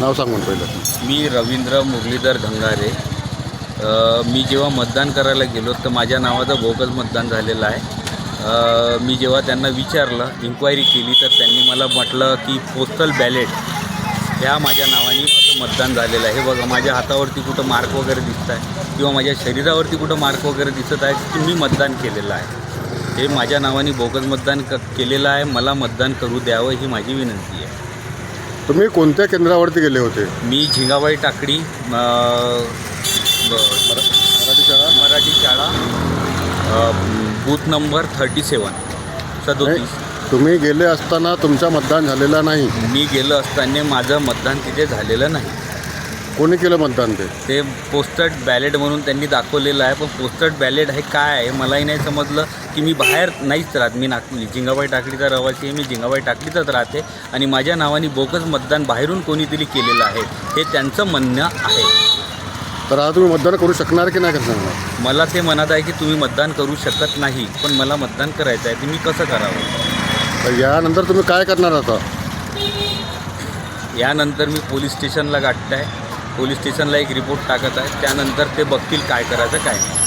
नाव सांगून पहिलं. मी रवींद्र मुरलीधर धंगारे. मी जेव्हा मतदान करायला गेलो तर माझ्या नावाचं बोगस मतदान झालेलं आहे. मी जेव्हा त्यांना विचारलं, इन्क्वायरी केली, तर त्यांनी मला म्हटलं की पोस्टल बॅलेट ह्या माझ्या नावाने असं मतदान झालेलं आहे. हे बघा, माझ्या हातावरती कुठं मार्क वगैरे दिसत आहे किंवा माझ्या शरीरावरती कुठं मार्क वगैरे दिसत आहे की मी मतदान केलेलं आहे. हे माझ्या नावाने बोगस मतदान केलेलं आहे. मला मतदान करू द्यावं ही माझी विनंती आहे. तुम्ही कोणत्या केंद्रावरती गेले होते? मी झिंगाबाई टाकडी मराठी शाळा बूथ नंबर 37. तुम्ही गेले असताना तुमचा मतदान झालेला नाही? मी गेलो असताना माझं मतदान तिथे झालेलं नाही. कोणी केलं मतदान? ते पोस्टड बॅलेट म्हणून त्यांनी दाखवलेलं आहे, पण पोस्टड बॅलेट हे काय आहे मलाही नाही समजलं. की मी बाहेर नाहीच राहत, मी झिंगाबाई टाकडीचा रहिवासी आहे, मी झिंगाबाई टाकडीतच राहते आणि माझ्या नावाने बोगस मतदान बाहेरून कोणीतरी केलेलं आहे हे त्यांचं म्हणणं आहे. तर आता तुम्ही मतदान करू शकणार की नाही करणार? मला ते म्हणत आहे की तुम्ही मतदान करू शकत नाही, पण मला मतदान करायचं आहे, ते मी कसं करावं? तर यानंतर तुम्ही काय करणार आता? यानंतर मी पोलीस स्टेशनला गाठत आहे, पोलीस स्टेशनला एक रिपोर्ट टाकत आहे, त्यानंतर ते बघतील काय करायचं काय नाही.